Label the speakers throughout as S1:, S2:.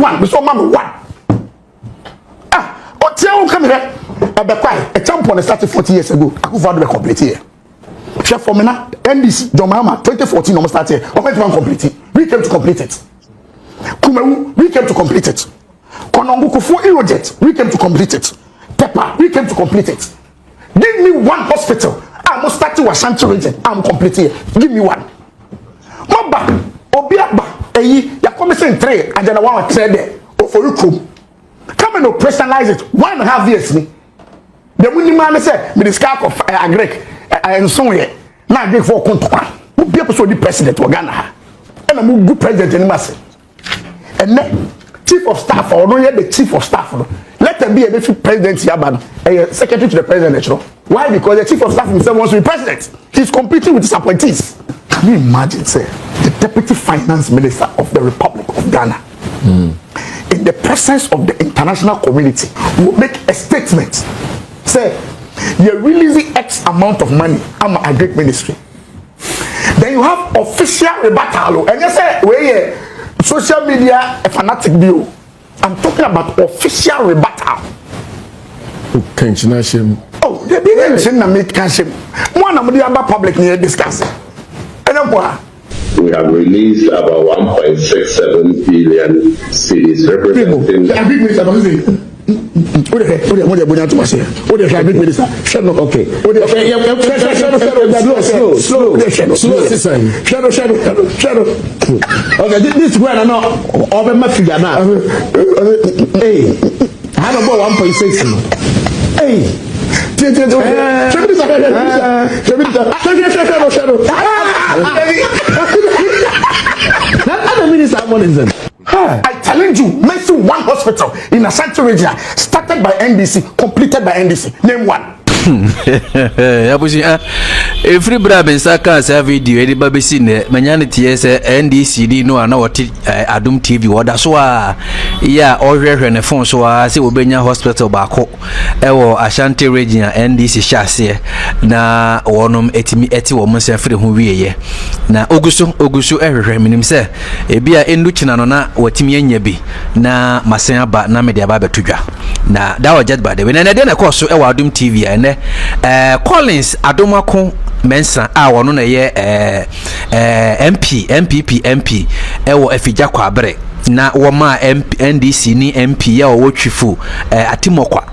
S1: one. We saw mama one. Ah, tell come here. A champion started 40 years ago. I could find the complete here. Chef for me now. NDC, John Mahama, 2014 almost started. Complete it. We came to complete it. Kumewu, we came to complete it. Konongo Kufu Irojet, we came to complete it. Pepper, we came to complete it. Give me one hospital. I'm starting with Ashanti region. I'm completing it. Give me one. Maba, Obiaba, Eyi, ya come say 3, and then I want to trade there. For you come. Come and personalize it. 1.5 years me. The winning man say, me the scarf of Agrek, and so here. Now I for Kontwa. Who be able to the president of Ghana? And I'm a good president in Massey. And then chief of staff or no yet the chief of staff. Let them be a different president Yaban, a secretary to the president. Why? Because the chief of staff himself wants to be president. He's competing with his appointees. Can you imagine, say, the deputy finance minister of the Republic of Ghana, in the presence of the international community, will make a statement, say, you're releasing X amount of money. I'm a great ministry. Then you have official rebuttal, and you say, where social media a fanatic view. I'm talking about official rebuttal. Oh, they didn't say na make kanshim. One of the other public near discussing.
S2: We have released about 1.67 billion cedis representing.
S3: Okay, this one I know over my figure now. Hey, I don't know 1.6. Hey.
S1: I challenge you, mention one hospital in Ashanti region started by NDC, completed by NDC. Name one.
S4: Every brabin saka sa video edi babisi ne manyane tie se NDC di no ana wote Adom TV woda so a ya ohwehwe ne phone so a se obenya hospital baako ewo Ashanti region NDC hyase na wonom etimi eti wo monse free ho wieye na ogusu ehwehwe minim se ebia endu china no na watimi anya bi na masen aba na media ba betudwa na that was just by the way na de na course ewo Adom TV ene Collins Adomako Mensah wono na ye MP ewo afija kwa abre na wo ma NDC ni MP ya wo twifu atimokwa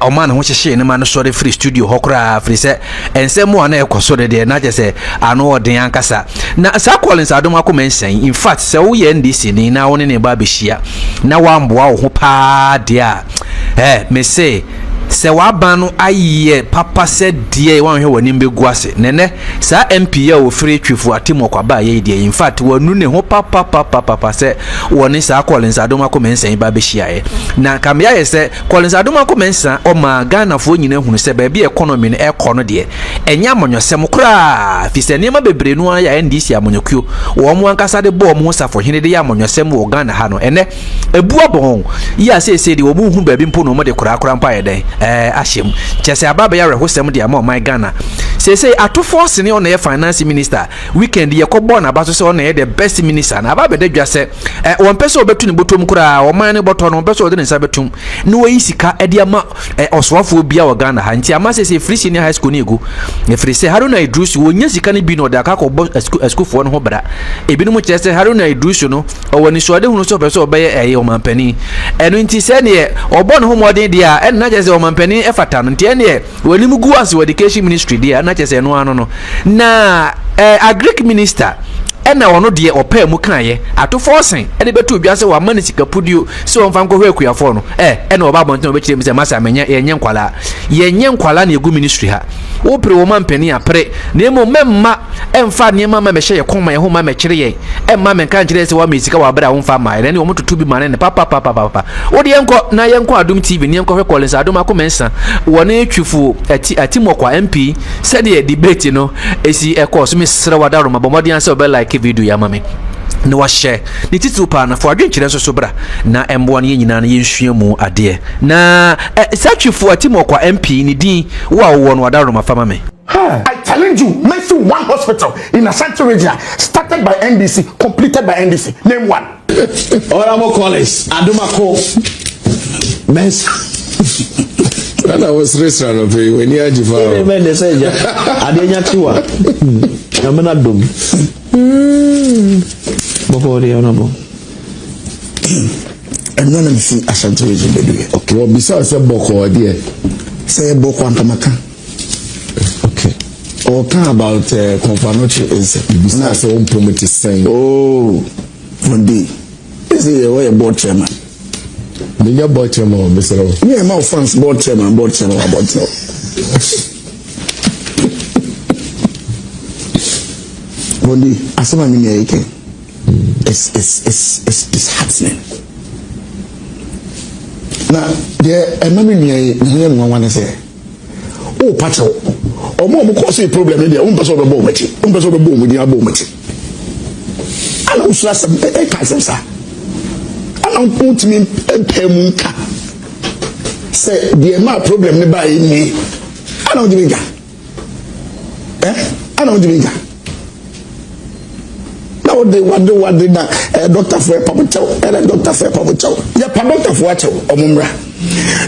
S4: Oman ho hyehye ne ma no sore free studio hokra free se ensemu ana ekoso de na je se ano odin ankasa na sa Collins Adomako Mensah in fact se wo ye NDC ni na wo ne ba behia na wamboa wo ho pa de a me say se wabanu aye papa said die wan hwe wani mbegu ase nene sa MP ya wo free twifu atimokwa ba ye die in fact wonu ne ho papa se woni sa Collins Adomako Mensah ba be hia na kamya ye se Collins Adomako Mensah o ma Ghana fo nyina hunu se ba bi economy ne ekọ no de enya amonyosem kra fi se niam bebre no ya NDC amonyokuo wo mo ankasa de bo mo safo hene de ya amonyosem wo Ghana ha no ene ebu obon ya se de wo mu hu ba bi mpo no mo de kra mpa ye den ashem chese ababa ya rehosem de ama my Ghana say atofo sene on the finance minister weekend ye kobo na baso se on the best minister na ababa de dwase won pese obetu ne botom kura o man ne boto no pese ode ne sabetum ne wo yisika ede ama oswafo bia wo Ghana ha nti ama se free senior high school ne egu ne free se Haruna Idris wo nya sika ne bi no de aka ko school fo no ho bra ebi no mo chese Haruna Idris no o woni so de hunu so pese obeye o mampani eno nti se ne obo no ho modern dia en na chese o mampani efata no nti ene woni mugu as education ministry dia na chese no ano no na agric minister ena wono de opa mu kan ye ato forcing ene betu biase wa mani sika pudio se won fan ko hwe kuyafo no ena oba bonten obekire mi se masa menya yenye nkwala na egu ministry ha wo pre wo mampani apre na emo memma emfa ne mama me hye ye koma ye ho ma me kire ye emma me kan kire se wa me sika wa bra wo mfa ma ene wo mututu bi mane ne papa wo de yenko na yenko Adom TV ne yenko hwe Collins Adomako Mensah wona etwifu atimokwa MP se de debate no esi ekọ so me sere wadaro mabomodi anse obe like video ya mame no wa share ni titu pa na fo adwenkyere so bra na embo ne nyina na yenhua mu ade na satwifu atimokwa MP ni din wa wo no wadaro mafama me
S1: I challenge you mention one hospital in Ashanti region, started by NDC, completed by NDC. Name one.
S3: Adomako College, Adomako Mensah.
S5: When I was restaurant of when you had your
S3: men they say Adenya Tiwa. I'm not dumb. Before the honorable.
S1: And none of the Ashanti region, baby.
S5: okay, well, besides a book or dear,
S1: Say a book on Tamaka.
S5: okay,
S1: Or talk about Confanochi is
S5: besides a own permit is saying,
S1: oh, one day. Is he a board chairman?
S5: the year bottom of Mr.
S1: Me and my friends board chairman about no. One day, as someone in America, it's happening. Now, there, I remember me one to say, oh, Pacho, or more because a problem in the own person of the bomb, with the above. I don't trust some peasants. I don't put me a pemunka. Say, the amount problem by me. I don't do it. I don't do it. Now they what they doctor for a public chow, and a doctor for a public chow. Yeah, public for a chow, or mumra.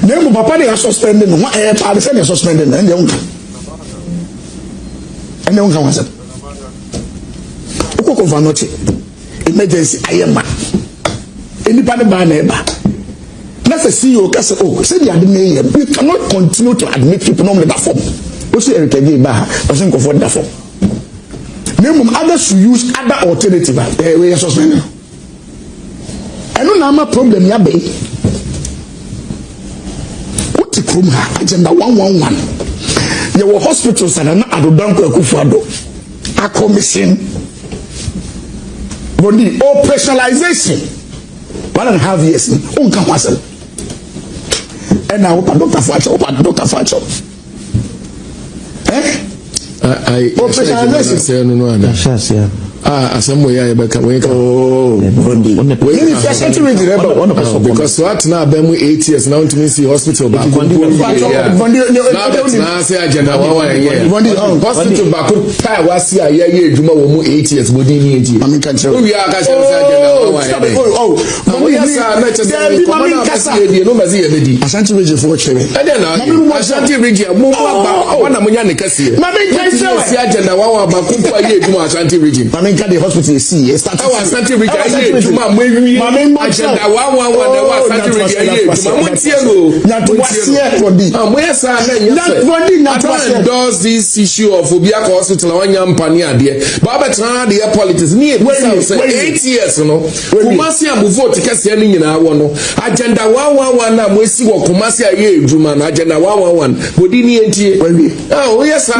S1: Then Papa they are suspended, what air part is suspended, and the uncle. And the uncle was it. Oko Vanochi, emergency, I am. Independent by neighbor. Let's say CEO can say, oh, say the admin, we cannot continue to admit people normally that form. What's the Eric again, but I think of what that form. Name others to use other alternative. We are suspended. I don't know my problem, ya be. What the room agenda 111. There were hospitals and Adomako Mensah. A commission. But the operationalization. 1.5 years. And now, Dr. Facho.
S5: I say no. Somewhere I become because what now been 8 years now to me see hospital back now say agenda hospital back tie was here yeah juma wo mu 8 years body ni enti we are ka say agenda no mazi e bedi
S1: Ashanti region for chere
S5: Ashanti region mo ba na mo nya ne kase see agenda wa ba ko pa ye juma Ashanti region
S1: the hospital is see start
S5: our Ashanti region aye juma mo wi agenda 111 na wa Ashanti region aye juma mo tie go
S1: na to wasie for di
S5: mo yesa na nya does this issue of obia hospital na wanya mpani ade ba betra the politics ni e say 8 years no Kumasi am vote kase ni nyina wo no agenda 111 na mo esi wo Kumasi aye juma na agenda 111 bodi ni entie oh yes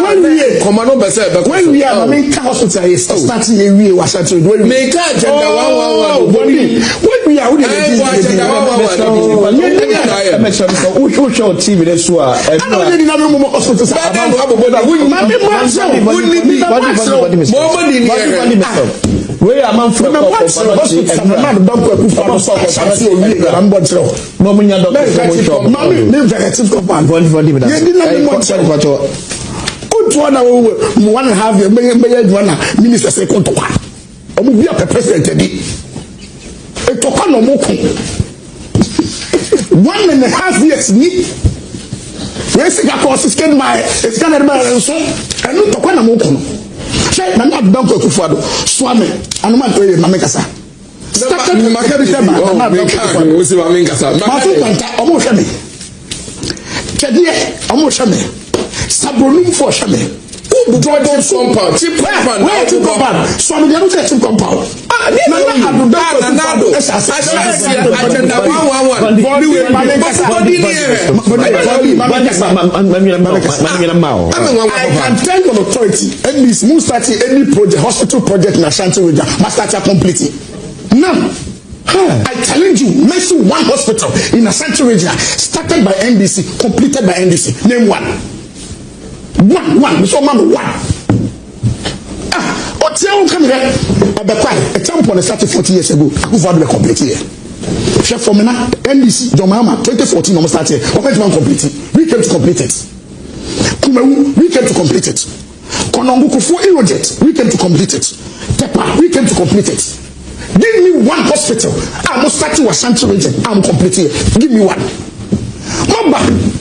S5: come no be say
S1: when we are hospital is starting we was at
S5: make agenda 111
S1: when we are
S5: agenda 111
S3: make sure we show TV there so we are man from
S1: one have your minister say come to one. Omo bi a president di. E to ka no mo ko. 1.5 years ni. We say ka course scan my scan my so. Enu to ka na mo ko no. Say na na don ko kufuado. So ame anu man to e ma me kasa. Started to market the tema. Na don ko kufuado.
S5: We say ma me kasa.
S1: Ma so tanta omo hwe me. Chedie omo hwe me. Sabronum for hwe me.
S5: Jordan compound, cheap compound.
S1: Where cheap compound? So I'm going to cheap compound. I can tell you on authority. Any smooth starting any project, hospital project in Ashanti region must start completely. Now, I challenge you, mention one hospital in Ashanti region started by NDC, completed by NDC. Name one. One, so man, one. But tell come here. A champion started 40 years ago. Who found the complete here? Chef for me now, NDC, John Mahama, 2014, almost started. We came to complete it. We came to complete it. We came to complete it. Konongukufu Irojet, we came to complete it. Tepa, we came to complete it. Give me one hospital. I'm starting with Ashanti region. I'm completing it. Give me one. Mamba,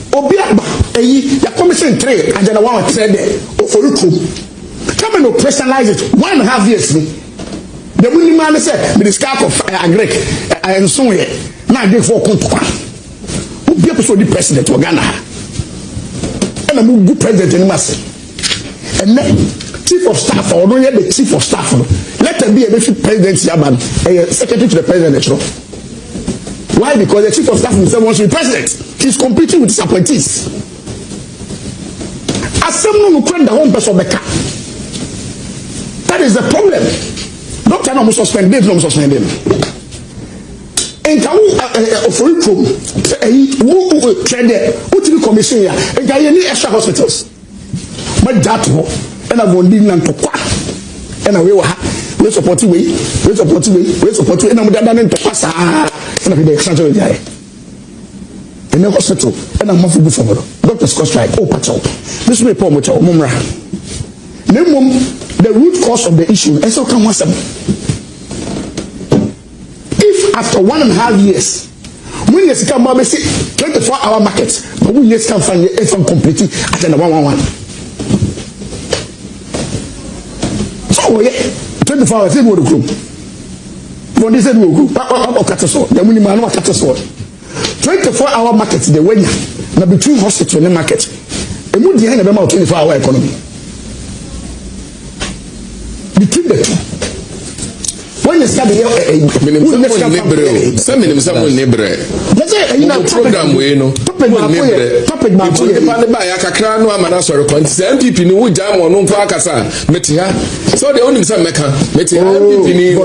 S1: Obiaba, ya commission trade, and then I want to trade there for you. Come and operationalize it. 1.5 years. The winning man said, with the scarf of Agrek, and so here. Now I give for Kuntukwa. Who be episode the president of Ghana? And I'm a good president in Massey. And then, chief of staff, or don't the chief of staff. Let them be a president, Yaban, a secretary to the president. Why? Because the chief of staff himself wants to be president. He's competing with his appointees. As someone who create the home person of the car. That is the problem. Doctor no must suspend them, no must suspend them. And can for you who trade there, who to be commission here, and can you need extra hospitals? But that and I won't need none to quack. And I will support you, we support you, and I'm done to pass. And I be the extra guy. In the hospital, and I'm off to for Dr. Scott strike. Oh, Pacho. This may poor Mocha, Mumra. The root cause of the issue, and so come once. If after 1.5 years, when you come back, say 24-hour market, but when you can find it from completely at the 111. So, yeah, 24 hours, they go to group. When they said we go, the minimum of 24-hour market, the way now between hospital and the market, a mood behind the 24-hour economy. Between the two. When you start the
S5: program we know topic kakra no amana sori kwantisi MPP ni wo jam ono kwa akasa metia so the only say meka metia MPP ni go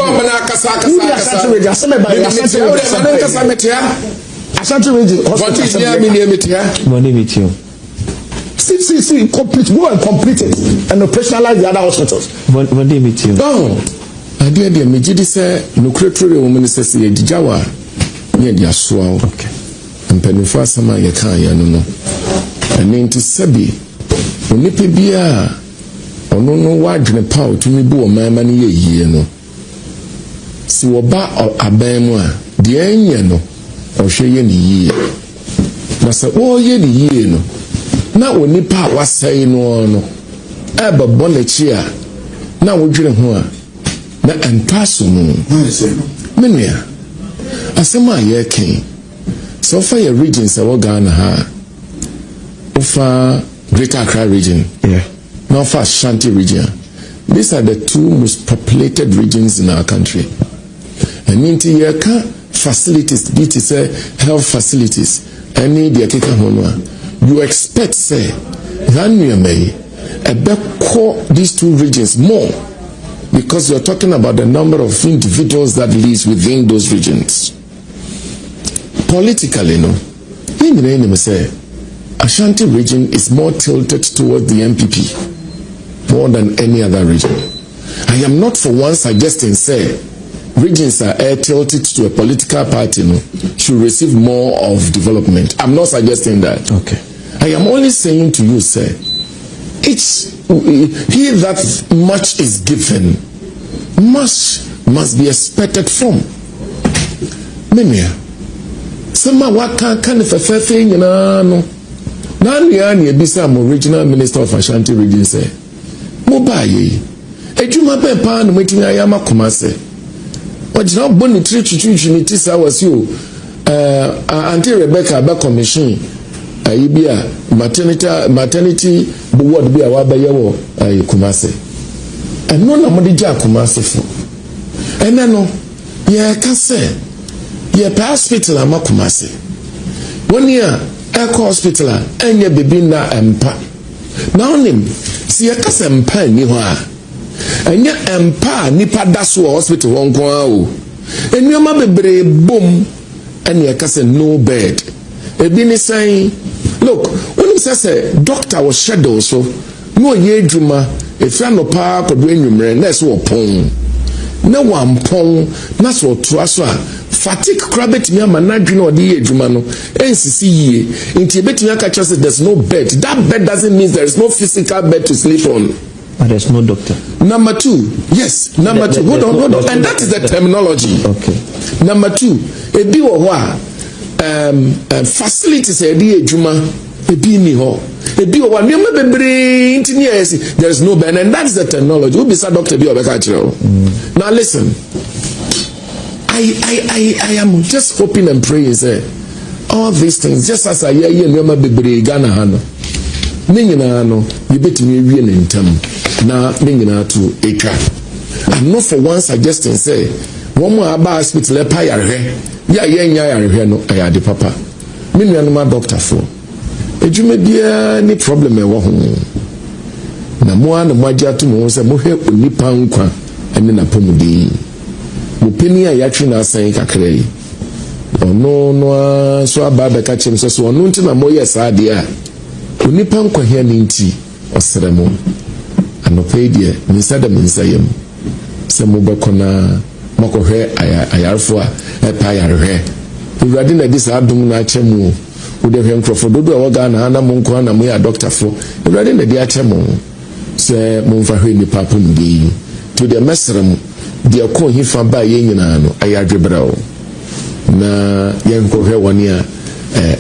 S5: amana akasa metia
S1: Ashanti region
S5: hospital ya mi metia
S4: money metia
S1: see complete go and complete it and operationalize the other hospitals
S4: money metia
S5: adeɛ deɛ megye sɛ nokretore wo mu ne sɛ sɛ yɛdigyawa ne yɛde asoa wo mpanimfoɔ asɛm a yɛka yɛ no ɛne nti sɛbi onipa bi a ɔno no wadwene pa otumi bi wɔ mama no yɛ yie no si wɔba aban mu a deɛ ɛnyɛ no ɔhwɛ yɛ ne yie na sɛ wɔyɛ ne yie no na onipa a wasɛe no ɛbɛbɔ n'akyi a na wodwene ho a na empaso no menua asema yɛken so fa your regions a Ghana ha ofa Greater Accra region now for Ashanti region. These are the two most populated regions in our country. And into yeka facilities be to say health facilities any the keka hono you expect say Ghana may call these two regions more because you're talking about the number of individuals that lives within those regions. Politically, no, say Ashanti region is more tilted towards the MPP more than any other region. I am not for one suggesting say regions are tilted to a political party no, should receive more of development. I'm not suggesting that.
S4: Okay.
S5: I am only saying to you, say, he that much is given, much must be expected from. Menia, some what can if a fair thing, you know. Nani Bisa, original minister of Ashanti region, say, Mobaye, a Juma Pepan waiting Ayama Kumase. But you know, Bonnie Tritich was you, Auntie Rebecca back on machine. Ibia maternity board be a wabayawo Kumase. And no Namodija Kumase for. And no, ye can say, ye pa hospital ama Kumase. 1 year, Echo Hospital, and ye baby na empa. Now nim, see ye kasa empa ni hoa. And ye empa nipa dasu hospital won kwa. And ye ma bebre boom, and ye kasa no bed. Ebini saying, look, when he says a doctor was shadow, so no ye drama, if you're no power could bring you, that's what pong. No one pong, that's what trust fatigue crabet me ama na dwene odi adwuma no ensisi yie nti betumi aka say there's no bed. That bed doesn't mean there is no physical bed to sleep on.
S3: But there's no doctor.
S5: Number two, yes, number two. Hold on. And that is the terminology.
S3: Okay.
S5: Number two, ebi wo ho facilities edi adwuma ebi ni ho. Ebi wo ne ma bebre intini yes, there is no bed, and that is the terminology. We be say doctor bi obeka kire. Now listen. I am just hoping and praying say all these things just as I hear you ma bebre Ghana ha no. Ne nyina no you betumi wie ne ntam na ne nyina to ekra. I'm not for one suggesting say one more aba hospital e pa yarehwe ya nya yarehwe no ayade papa me nuanu ma doctor for edwuma bia ni problem e wo ho na mo ana mo agya to mo say mo hwe onipa nkwa ene na pomudi mo peni a yatwe na asan kakra yi ono no so aba be ka chem so ono nti na mo yes ade a onipa nkwa hia ni nti osere mo anope die minsa da minsa yam se mo bekona makohwe ayarfo a epa yarhwe urade na dis adum na achemu wo de hwenkrofo dodo a woga na ana mo nko na mo ya doctor fo urade na di achemu se mo mfa hwe ni papum di to the mesrem de ko hifa ba ye nyina no ayadwebra o na yenkohwe woni a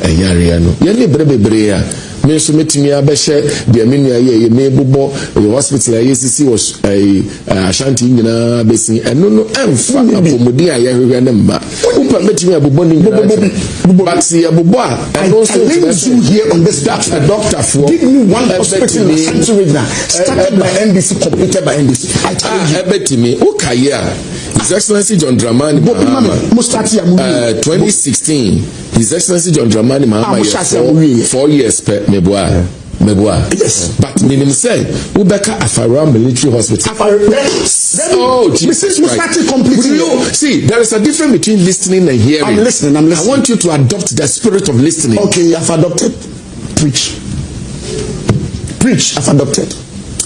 S5: yare no ye ne bebre a me so metimi abehye de amenu aye me bobo the hospital ayesisi was Ashanti nyina besi eno no emfa apomodi aye hwehwe ne mba upa metimi abobo ni nyina but see abobo a eno so you here on this doctor for give me one hospital in Central started by NDC completed by NDC ebetimi ukaye a His Excellency John Dramani Mahama 2016 His Excellency John Dramani Mahama 4 years per Meboa. Yes. But minimum say Ubeka Afara Military Hospital. Oh, Jesus Christ. See, there is a difference between listening and hearing.
S1: I'm listening.
S5: I want you to adopt the spirit of listening.
S1: Okay, I've adopted. Preach. I've adopted.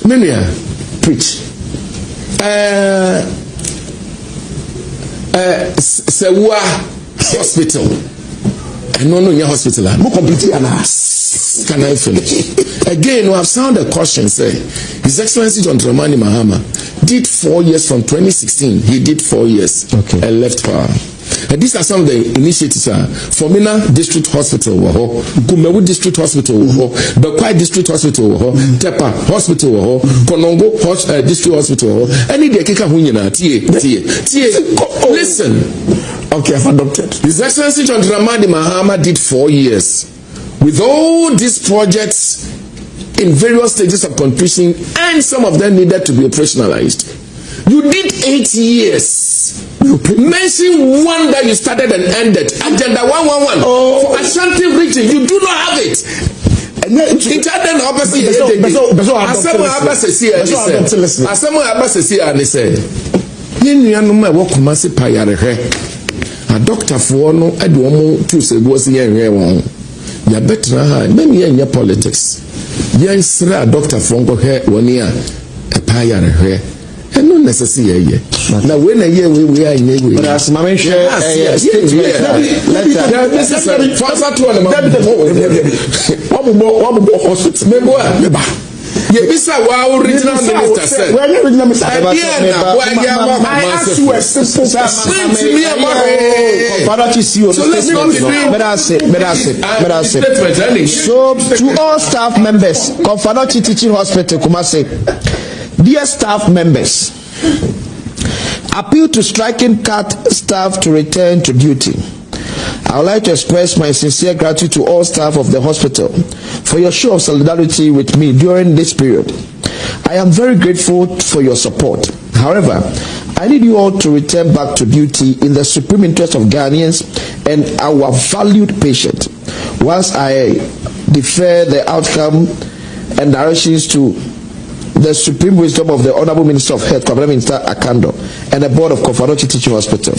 S5: Minia.
S1: Preach.
S5: Sewa Hospital. No, your hospital.
S1: More completely
S5: Can I finish? Again, we have sounded a caution. Say, His Excellency John Dramani Mahama did 4 years from 2016. He did 4 years and left power. And these are some of the initiatives. Formina District Hospital, Gumewu District Hospital, Bekwai District Hospital, Tepa Hospital, Konongo District Hospital. Any day kika hunyina tie. Listen.
S1: Okay, I've adopted.
S5: His Excellency John Dramani Mahama did 4 years with all these projects in various stages of completion, and some of them needed to be operationalized. You did 8 years. Mention one that you started and ended. Agenda 111 for Ashanti region. You do not have it. A doctor for no Adomako Mensah was here. Ya better ha many in politics. Yes, a doctor from go here 1 year a payar here. And not necessarily. Now, when a year we are in a way, but as my share, this is Yebisa wa original minister said. I ask you a simple question.
S3: So to all staff members, Confederate Teaching Hospital, Kumasi, dear staff members, appeal to striking cut staff to return to duty. I would like to express my sincere gratitude to all staff of the hospital for your show of solidarity with me during this period. I am very grateful for your support. However, I need you all to return back to duty in the supreme interest of Ghanaians and our valued patient. Once I defer the outcome and directions to the supreme wisdom of the Honorable Minister of Health, Minister Akando, and the Board of Confederate Teaching Hospital,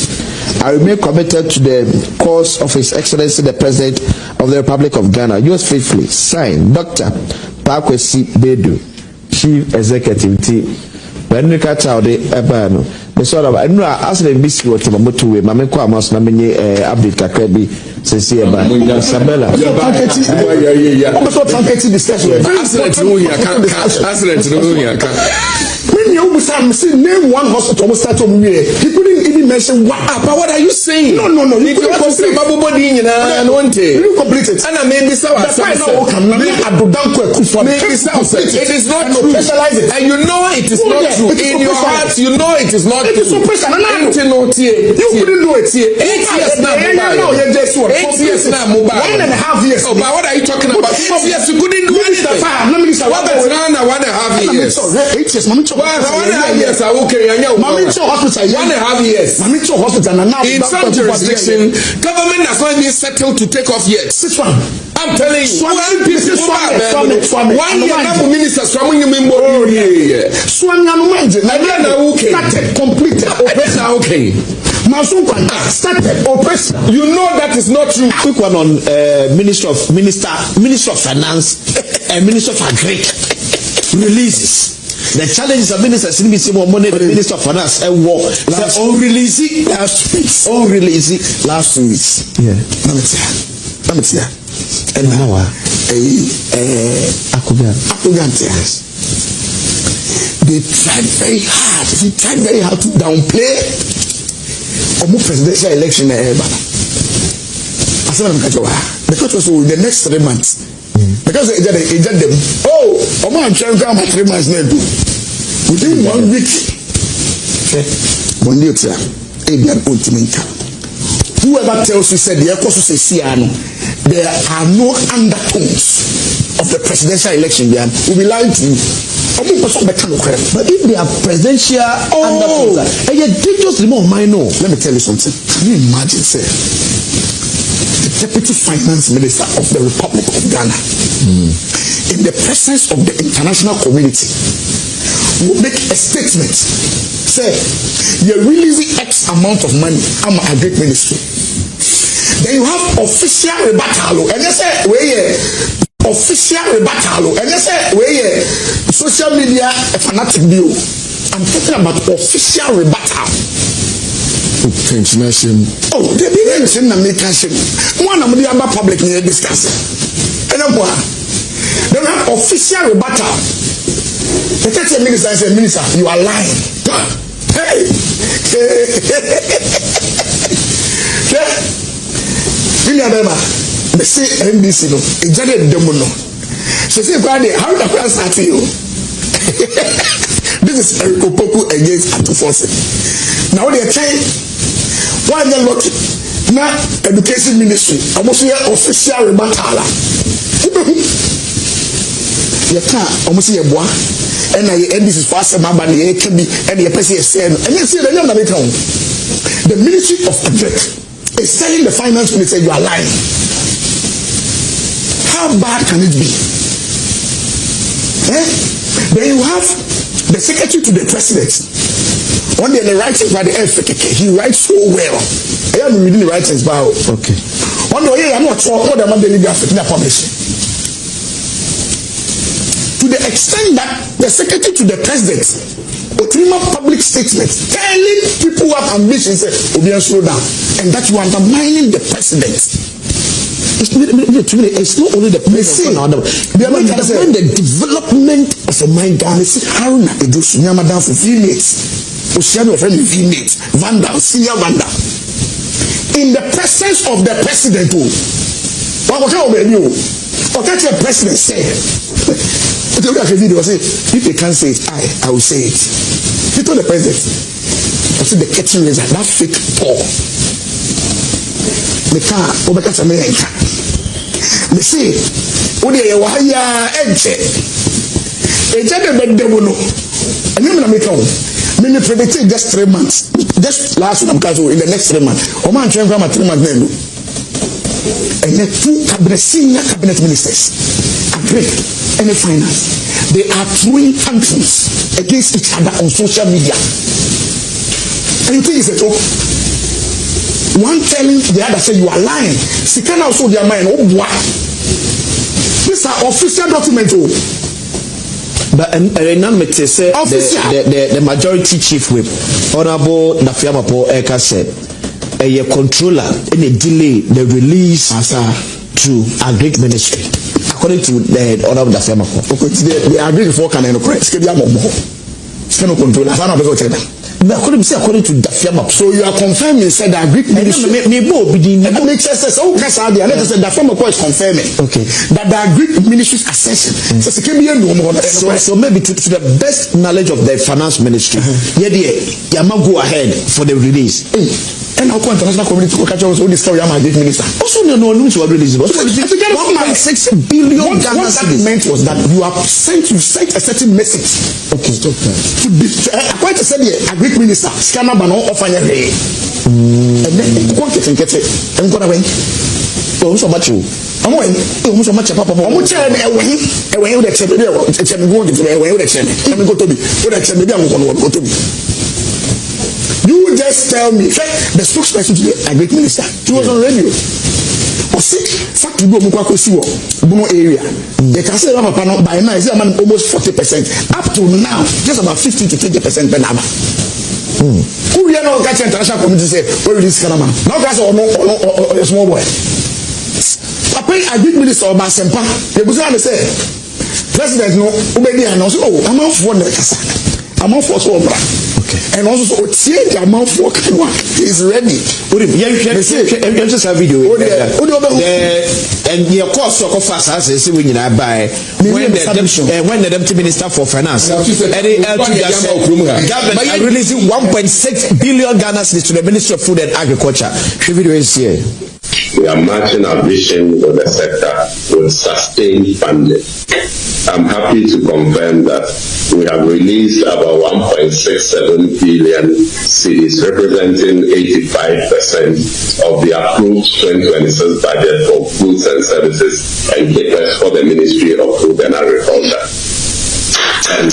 S3: I remain committed to the cause of His Excellency the President of the Republic of Ghana. Yours faithfully, signed, Dr. Pakwesi Bedu, Chief Executive Team. when you catch out the ebano the sort of no as the biscuit what my motor way my ko amos na menye update kakra bi sesi eba Isabella
S1: when you say name one hospital almost start on here he couldn't even mention what.
S5: But what are you saying?
S1: No you couldn't complete it
S5: and I mean this
S1: it is not true
S5: and you know it is not true in your heart you know it is not true.
S1: You couldn't do it
S5: 8 years now 8 years now mobile
S1: 1.5 years.
S5: Oh, but what are you talking about? 8 years you couldn't do anything. What is now 1.5 years?
S1: 8 years.
S5: 1.5 years are okay. 1.5 years. In some jurisdiction, government has not even settled to take off yet. I'm telling you, one piece of 1 year now ministers from you mean more.
S1: Completed.
S5: Okay.
S1: Started operation.
S5: You know that is not true.
S3: Quick one on Minister of Finance and Minister of Agri releases. The challenges of ministers in money the Minister of Finance and war. Unreleased last 2 weeks. Yeah. Let me see. And now yes. They tried very hard. He tried very hard to downplay presidential election because the next 3 months because they them I'm trying to come 3 months within 1 week whoever tells you said there are no undertones of the presidential election will be lying to you. But if they are presidential undertones, just remove minor. Let me tell you something. Can you imagine, sir? The Deputy Finance Minister of the Republic of Ghana, in the presence of the international community, will make a statement. Say, you're releasing X amount of money. I'm a great ministry. Then you have official rebuttal, and they say, official rebuttal, and they say, social media a fanatic view. I'm talking about official rebuttal. Oh, they didn't send a make one of the other public near discussing. And then have official rebuttal. The teacher minister said, Minister, you are lying. Hey! They say NDC no, it just demo no. So say how the plan start you? This is Adomako against Atufose. Now they are trying. Why they look now education ministry? I must hear official rebuttal. You can't almost see a boy. And I NDC for us, my body, can be any person saying, and you see the name of the Ministry of Agri is telling the finance minister you are lying. How bad can it be? Then you have the secretary to the president. One day the writing by the FKK, he writes so well. I am reading the writings about okay. One day I'm not sure what the man they publishing. To the extent that the secretary to the president will trim up public statements telling people who have ambitions, slow down, and that you are undermining the president. It's not only the president, the development of a mind. Haruna Edosu Yamadan for V-mates, Oceano friend V-mates, Vanda, senior Vanda, in the presence of the president. What kind of president say? If they can't say it, I will say it. He told the president, I said the curtain raiser, that fake Paul. The car, Obeka America. They say, Ode Wahaya Edge. Ejade Bedemono. And you will make home. Many predicted just 3 months. Just last week, in the next 3 months. Oman train from 3 months. And then 2 senior cabinet ministers agree. And the finance, they are throwing tantrums against each other on social media. And you think it's a joke? One telling the other, say you are lying. She can also their mind. Oh, what? These are official documents. But the majority chief whip, Honorable Nafiamapo Eka said, a controller in a delay the release to agri ministry. According to the Honorable Nafiamapo.
S1: The agri for can
S3: according to Dafiama.
S1: So you are confirming said that Greek ministry makes sense. So is confirming that the Greek ministry's accession.
S3: So maybe to the best knowledge of the finance ministry, go ahead for the release.
S1: And how come international community will catch us all this story? I'm a Greek minister.
S3: Also, no news were released. 1.6 billion.
S1: What that meant was that you sent a certain message.
S3: Okay, stop that.
S1: To be quite a certain Greek minister, scanner ban on offer and then quantity and get it. I'm gonna win. Oh, so much. I'm going. Oh, so much. Papa, I'm going to tell you. Away with the check. It's a good away with the check. Let me go to me. What I tell me, I'm going to go to me. You just tell me. The spokesperson to the Greek minister. He was on radio. Fact to go Mukwako Siwo, Bono area. They can say by now is almost 40%. Up to now, just about 15 to 20% per number. Who you know catch international community say, where is this Kanama? Now that's or a small boy. Papa, I did minister of Basempa. They was going to say, President no, Ubedi and also, oh, I'm out for the Kasa. I'm out for so and also change the amount for is ready.
S3: You just have video. And your course of fast as when you buy when the deputy minister for finance government releasing 1.6 billion Ghana cedis to the Ministry of Food and Agriculture. The video is here.
S2: We are matching our vision for the sector with sustained funding. I'm happy to confirm that we have released about 1.67 billion cedis, representing 85% of the approved 2026 budget for goods and services and CapEx for the Ministry of Food and Agriculture. And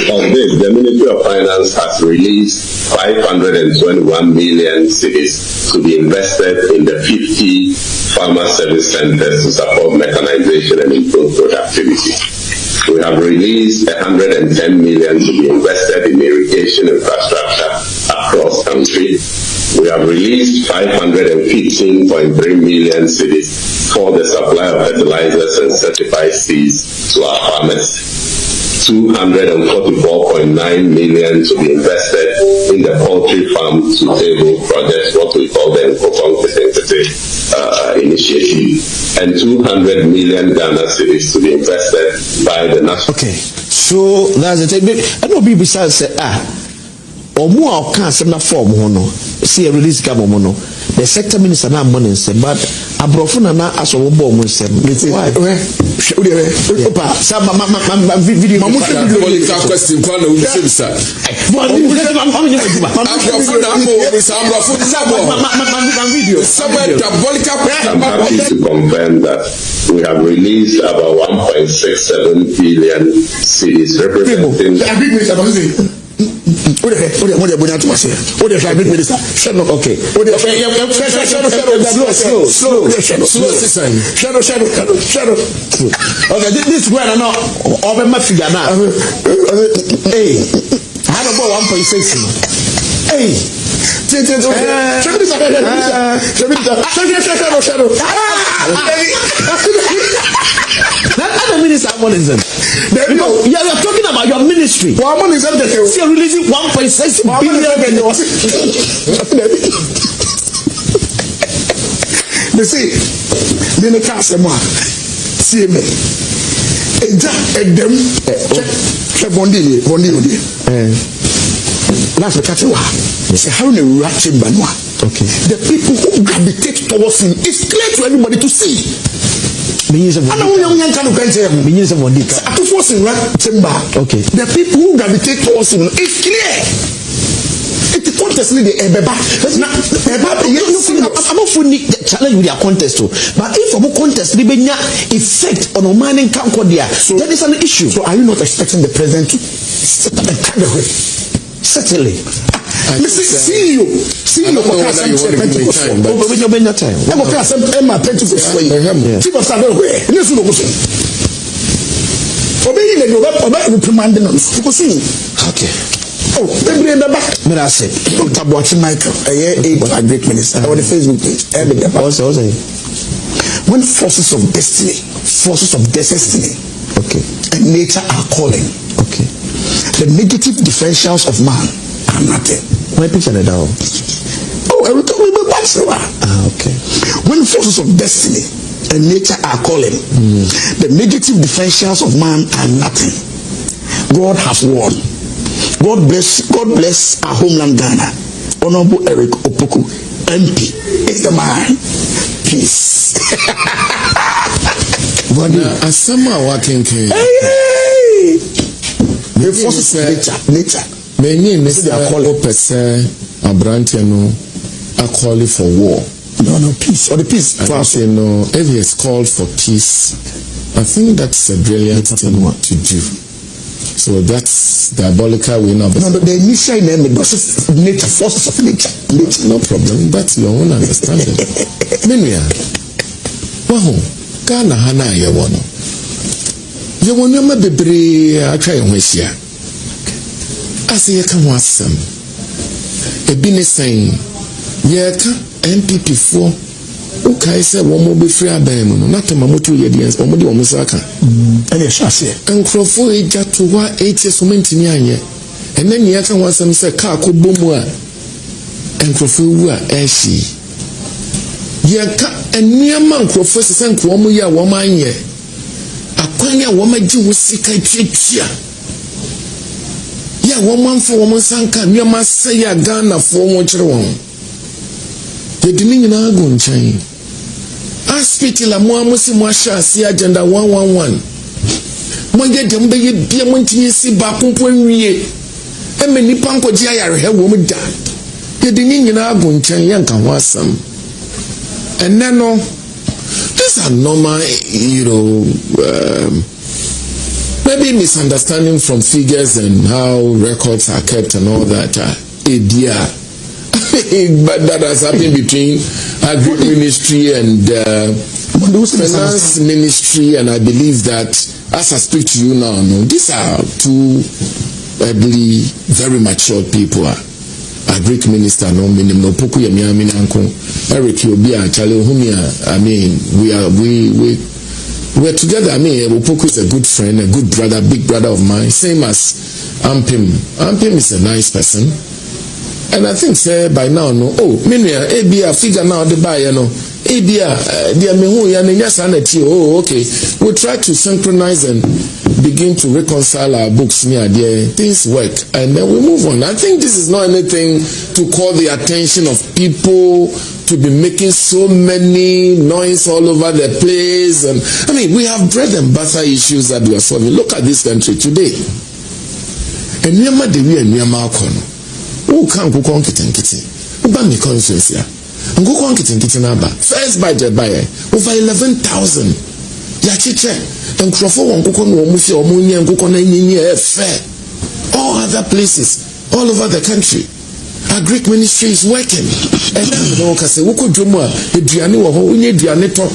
S2: of this, the Ministry of Finance has released 521 million cedis to be invested in the 50 farmer service centers to support mechanization and improve productivity. We have released 110 million to be invested in irrigation infrastructure across country. We have released 515.3 million cedis for the supply of fertilizers and certified seeds to our farmers. 244.9 million to be invested in the poultry farm to table project, what we call the initiative, and 200 million Ghana cedis to be invested by the national.
S3: Okay, so that's the thing. I know people say, Omo can send a form hono. See a release gamono. The sector minister na money say, but abrofuna na aso wo bo mo say. Why? Opa, sa video
S5: political question kwa na ubi sir.
S2: I'm happy to confirm that we have released about 1.67 billion cedis, representing
S3: Okay, this one I know over my figure now. Hey, I have about 1.6. Hey. That minister you're talking about your ministry. You're releasing 1.6 billion.
S1: They say, they can't say more. See me. That's the catch. Say how they ratchet banwa.
S3: Okay.
S1: The people who gravitate towards him, it's clear to everybody to see.
S3: Okay.
S1: The people who gravitate towards him, it's clear. It's contest the Ebeba.
S3: I'm not fully challenge with their contest, but if a contest effect on a mining Cambodia, so that is an issue.
S1: So are you not expecting the president to set up a kind of way?
S3: Certainly.
S1: See you. Chief of Staff, where? the over reprimanding them. You see.
S3: Okay.
S1: Oh, maybe the back.
S3: But I said,
S1: Dr. Boachi Michael, a great minister, on the Facebook page.
S3: Also,
S1: when forces of destiny,
S3: okay,
S1: and nature are calling,
S3: okay,
S1: the negative differentials of man are nothing.
S3: Why picture that down?
S1: Oh,
S3: okay.
S1: When forces of destiny and nature are calling, the negative differentials of man are nothing. God has won. God bless our homeland Ghana. Honorable Eric Opoku, MP, is the man. Peace.
S5: As someone working,
S1: the forces of nature.
S5: Many Mr. Opese Abrantiano are calling for war.
S1: No, peace. Or the peace.
S5: I say no, if he has called for peace, I think that's a brilliant thing to do. So that's diabolical way now.
S1: No, the initial name is nature, forces of nature.
S5: No problem. That's your own understanding. Meanwhile, wow, Ghana Hana Yawano. You will never be brave. I try and wish ya. I say, you can watch some. A business saying, Yeka, MPP 4. Okay, say one more be free abem, not a mamotu yedians, or Modi Omusaka.
S1: And yes, I say,
S5: and Crofo eja to what 8 years from Mentinianya. And then Yaka was some say, Kako Bumwa, and Crofo were Ashi. Yaka, and near man Crofo sent Womuya woman ye. Aquania woman Jew Sika Chichia. Ya woman for woman sanka, near my say a Ghana for one children. The Dominion Agon chain. Aspiti la Muamusi Masha see agenda 111. Moya Jambe Diamonti si Bapumpuye. And many Panko Jaya have woman die. The Dominion Agon chain yanka wasam. And then no, these are normal, maybe misunderstanding from figures and how records are kept and all that. But that has happened between Agri Ministry and Finance Ministry, and I believe that as I speak to you now, these are two very mature people. Agri Minister, no minimum, no poku ya miami nanko. Eric Yobia, Charlie Humia. I mean, we're together. I mean, Opoku is a good friend, a good brother, big brother of mine. Same as Ampim. Ampim is a nice person. And I think, say, by now, no. Oh, meanwhile, ABA figure now the buyer, no. ABA, dear Mehu, Yanyasaneti. Oh, okay. We'll try to synchronize and begin to reconcile our books near there. Things work. And then we move on. I think this is not anything to call the attention of people to be making so many noise all over the place. And I mean, we have bread and butter issues that we are solving. Look at this country today. And Myanmar, the way Myanmar kono. Who can't go on kitten? Who ban me conscience here? And go on kitten number. First budget buyer over 11,000. Yachiche and Crawford won't go on Mufi or Muni and go on any fair. All other places, all over the country. Our Greek ministry is working. And then say, who could do more? The Diani or who need Dianeto.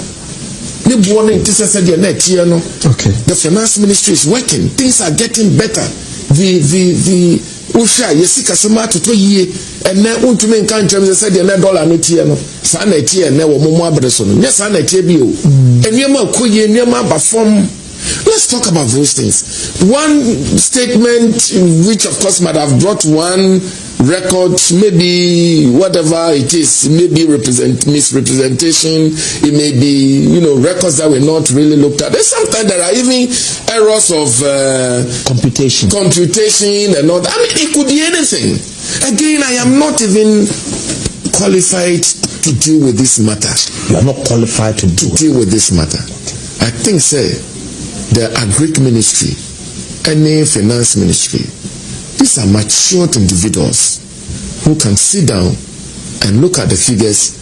S5: Okay. The finance ministry is working. Things are getting better. The Usha, Yesika Sama to 2 years, and then Untumen country said the $1 no tiano, Sana tia, never more Bresson, yes, Sana Tibio, and Yama Kuye, Yama Bafom. Let's talk about those things. One statement, which of course might have brought one record, maybe whatever it is, maybe misrepresentation, it may be, records that were not really looked at. There's sometimes there are even errors of computation and all that. I mean, it could be anything. Again, I am not even qualified to deal with this matter.
S3: You are not qualified to
S5: deal with this matter. I think, the Agric ministry and the finance ministry, these are matured individuals who can sit down and look at the figures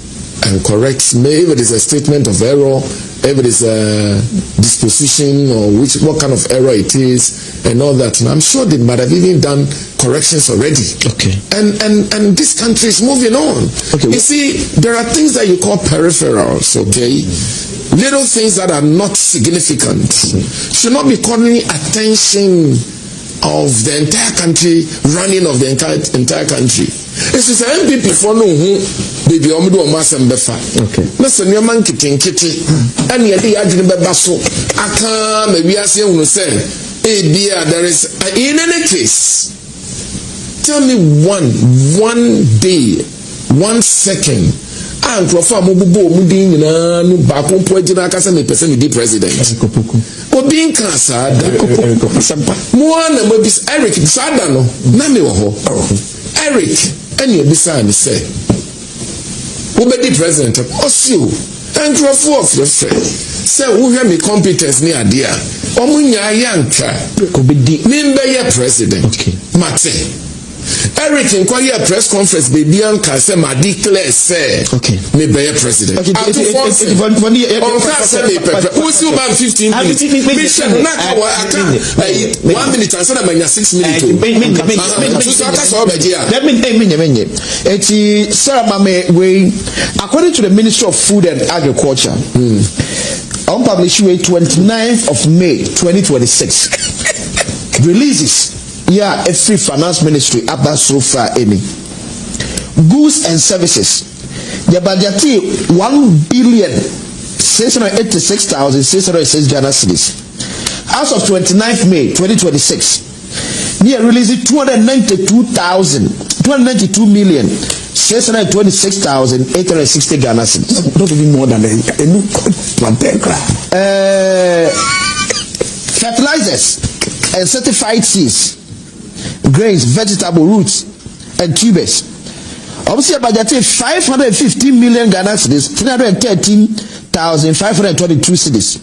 S5: and correct. Maybe if it is a statement of error, if it is a disposition or what kind of error it is and all that. And I'm sure they might have even done corrections already.
S3: Okay.
S5: And this country is moving on. Okay. You see, there are things that you call peripherals, okay? little things that are not significant should not be calling attention of the entire country, running of the entire country. It's just MPP for no baby omudu omasem befa.
S3: Okay.
S5: Na se nyama nkiti and ye dey adwene beba so aka ma wiase hunu say there is in any case. Tell me one day, 1 second. And Profa Mububo Mudin no Bako Poetina Casa me person the president. Obin Casa Moana Mobis Eric Sadano Nami Oho Eric and your beside say who be the president Osio and Profa of your friend say who have me competence near dear Omunya Yanka could be the member president. Okay. Mate Eric inquire press conference baby and can say my declare say me be president. Okay. Who's you about 15 minutes? 1 minute and say 6 minutes.
S3: According to the Ministry of Food and Agriculture, on published 29th of May 2026 releases every finance ministry up that so far any goods and services the budget 1,686,606 Ghana cedis. As of 29th May 2026 near releasing 292,626,860 Ghana cedis.
S1: Not even more than a new plantain crop.
S3: Fertilizers and certified seeds, grains, vegetable roots, and tubers. Obviously, budgeted 515 million Ghana cedis, 313,522 cedis.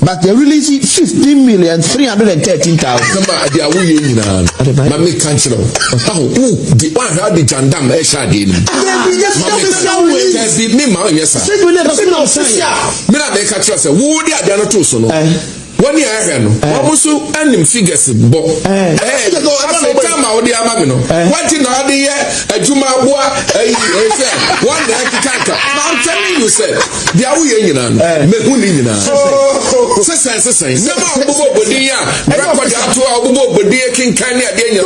S3: But they're releasing 15,313,000.
S5: Mami cancel. The one had the jandam eshadi. One year, almost and figures bo. What in all the year, a Juma boy, one day I'm telling you, sir, the Awiyan, Mehunina. Say, never Bodia, record to our Bodia King Kanye again.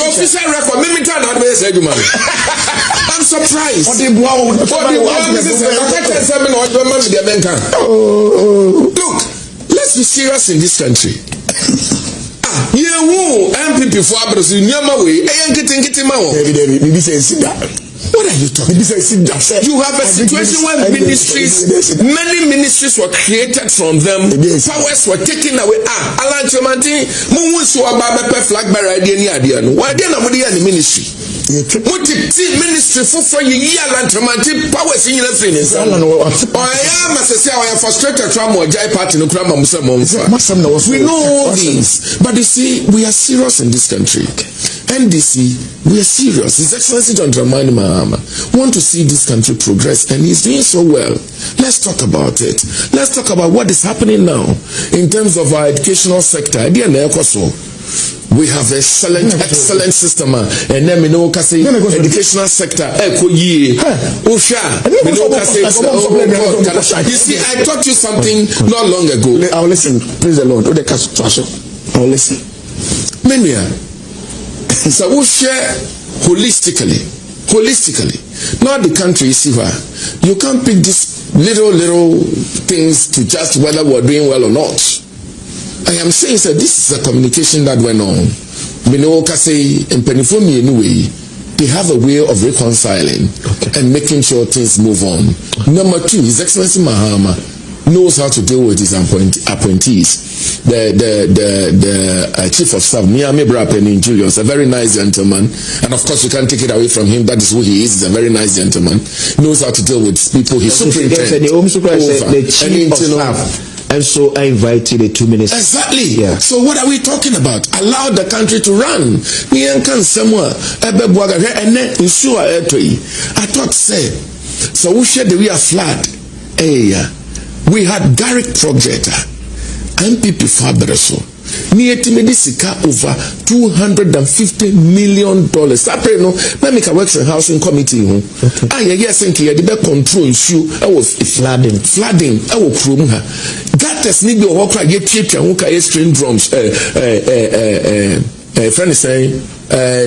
S5: Officer record, Mimitan advice, I'm surprised. Look, let's be serious in this country. MPP for Abras in Yamawe, what are you talking about? You have a situation where many ministries were created from them, powers were taken away. Alan Chomanti, Mumusua flag barrier, why didn't the ministry? What ministry for you Alan powers in your feelings? I am as I say, I am frustrated from what Jai Party no Krama we know all these, but you see, we are serious in this country. NDC, we are serious. His Excellency John Dramani Mahama want to see this country progress, and he's doing so well. Let's talk about it. Let's talk about what is happening now in terms of our educational sector. We have excellent system, and then we know educational sector. You see, I taught you something not long ago.
S1: I'll listen. Praise the Lord. I'll listen.
S5: Many. So we share holistically, not the country. You can't pick these little things to just whether we're doing well or not. I am saying that this is a communication that went on. Anyway, they have a way of reconciling and making sure things move on. Number 2, His Excellency Mahama knows how to deal with his appointees. The chief of staff, Miami Brapeni Julius, a very nice gentleman, and of course you can't take it away from him. That is who he is. He's a very nice gentleman. Knows how to deal with people. He's superintendent.
S3: The chief of staff. And so I invited the 2 ministers.
S5: Exactly. Yeah. So what are we talking about? Allow the country to run. I thought, say, so we shared the way a flood. Hey, we had Garrick Project. MPP Fabreso. ni etimedi sika over $250 million. Sapre no na make a work for housing committee ho. Yes think ye dey control issue was flooding e krom ha. Gutters ni bi o kra ye twetwa ho ka ye string drums friend say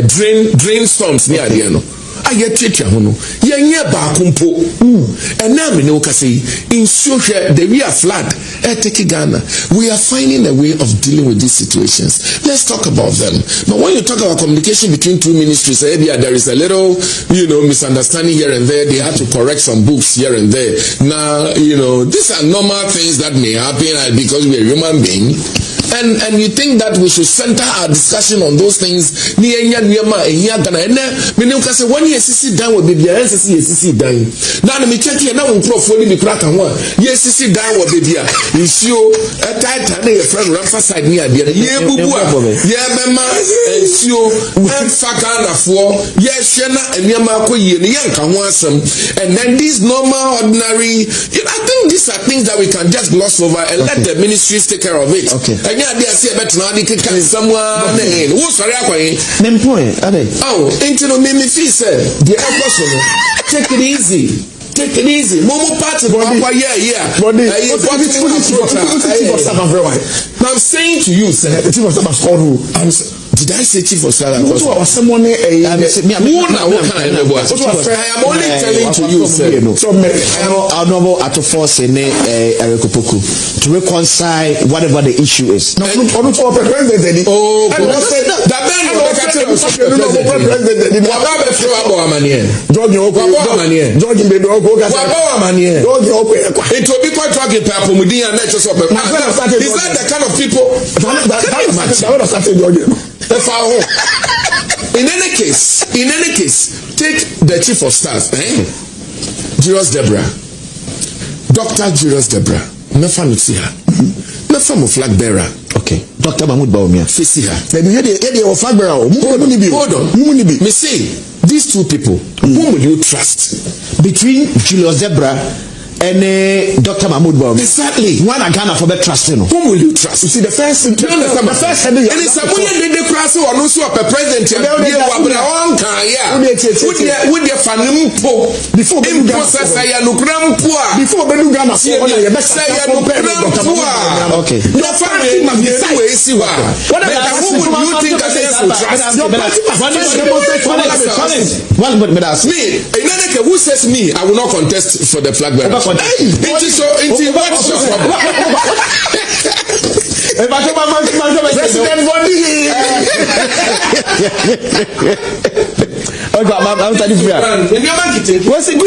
S5: drain storms ni ade no. Aye twetwa ho no ye nye ba kompo and now me no ka say in social the real flood take Ghana. We are finding a way of dealing with these situations. Let's talk about them. But when you talk about communication between two ministries, there is a little misunderstanding here and there. They had to correct some books here and there. Now these are normal things that may happen because we are human beings. And you think that we should center our discussion on those things? When you sit down with baby, sit down. Now let me check here. Now we probably be crack and one. Yes, sit down with baby. Is you a tight time? Your friend Rafa side near the yeah, boo, yeah, mama, and you and Fakana for yes, Shana and Yamako Yanka wants some. And then these normal, ordinary. I think these are things that we can just gloss over and let the ministries take care of it. Okay. And they say better now they can someone who's sorry name point into the mimi fee said the person take it easy momo party now I'm saying to you sir did I say chief of staff? Someone I am only telling to you, sir.
S3: Honorable at force in Erekopoku to reconcile whatever the issue is.
S1: No, president. Oh, that man it will be quite tragic. Is that the kind of people? In any case, take the chief of staff, Julius Deborah, Dr. Julius Deborah. Never no see her. Never mo flag bearer.
S3: Okay, Dr. Mahmoud Bawumia.
S1: Face her. Then you hear the flag bearer. Hold on. Me say these two people. Whom will you trust
S3: between Julius Deborah and Dr. Mahmoud Bawumia?
S5: Exactly.
S3: One Ghana for the trusting.
S5: Whom will you trust?
S1: You see the first head.
S5: And it's a way they cross or no so a president. With the fanimpo before the process I am before the Ghana.
S3: Okay.
S5: Your family must be way see why. Who would you think that they will trust? Me, in any case, who says me? I will not contest for the flag bearer.
S3: Good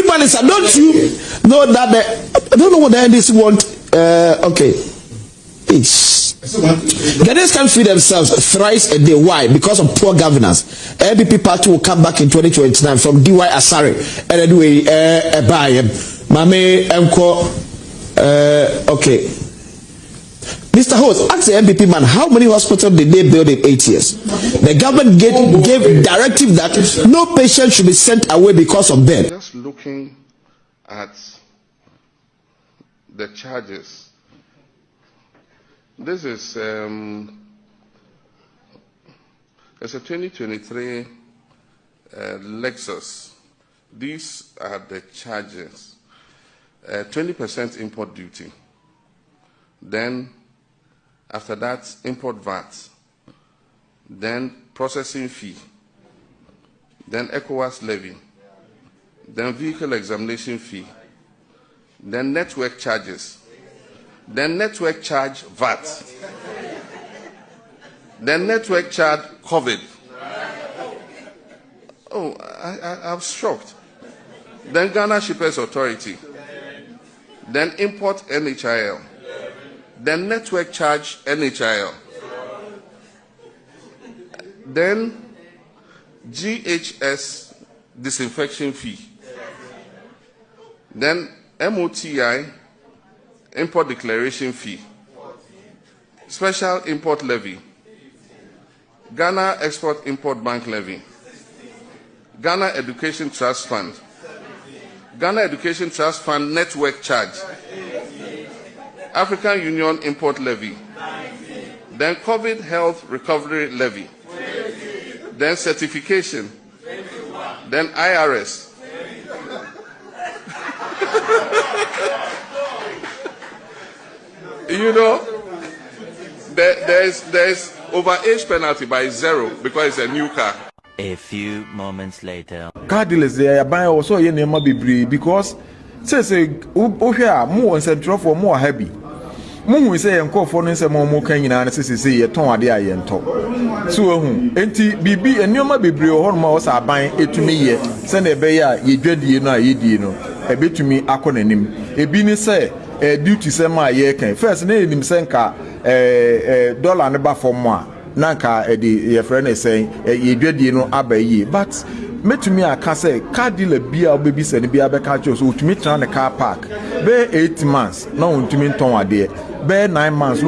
S3: man, sir. Don't you know that I don't know what the NDC want? Okay. Ghanaians can't feed themselves thrice a day. Why? Because of poor governance. LDP party will come back in 2029 from DY Asare and anyway buy Mame Mko. Okay. Mr. Host, ask the MPP man, how many hospitals did they build in 8 years? The government gave directive that no patient should be sent away because of bed.
S6: Just looking at the charges. This is it's a 2023 Lexus. These are the charges. 20% import duty. Then after that, import VAT. Then processing fee. Then ECOWAS levy. Then vehicle examination fee. Then network charges. Then network charge VAT. Then network charge COVID. Oh, I'm shocked. Then Ghana Shippers Authority. Then import NHIL. Then network charge NHIL. Then GHS disinfection fee. Then MOTI import declaration fee. Special import levy. Ghana Export Import Bank levy. Ghana Education Trust Fund. Ghana Education Trust Fund network charge. African Union import levy. then COVID Health Recovery Levy, then certification, then IRS. You know, there's overage penalty by 0 because it's a new car.
S7: A few moments later.
S8: Car dealers they are buying also ye nema bebre because say o hwe more nsentro for more heavy. Mu say enkofo no nsem mo kan nyina na say ye ton ade a ye nto. So ehun enti bibi enema bebre ho no ma wo sa ban etumi ye se na ebe ya ye dwadie no a ye die no ebetumi akonanim. Ebi ni say duty say ma ye kan first na enim say nka dollar ne ba form a nanka edi ye friend say ye dwadie no abayi but metumi aka say car dealer bia obebi se ne bia be ka cho so utumi tran ne car park be 8 months na untumi nton ade be 9 months